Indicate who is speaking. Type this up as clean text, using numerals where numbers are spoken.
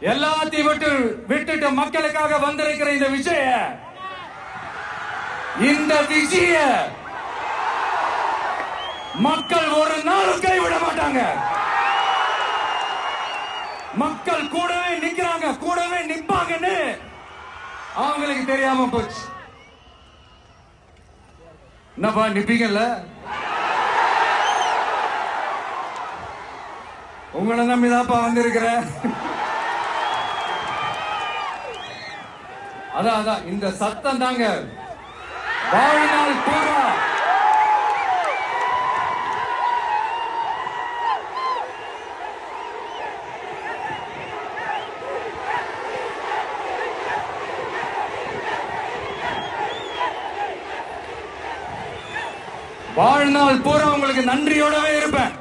Speaker 1: எல்லாத்தையும் விட்டுட்டு மக்களுக்காக வந்திருக்கிற இந்த விஜய மக்கள் ஒரு நாளும் கைவிட மாட்டாங்க. மக்கள் கூடவே நிக்கிறாங்க, கூடவே நிப்பாங்கன்னு அவங்களுக்கு தெரியாம போச்சு. என்னப்பா நிப்பீங்கல்ல? உங்களை நம்பிதான்ப்பா வந்திருக்கிறேன். அதான் இந்த சத்தம் தாங்க வாழ்நாள் பூரா உங்களுக்கு நன்றியோடவே இருப்பேன்.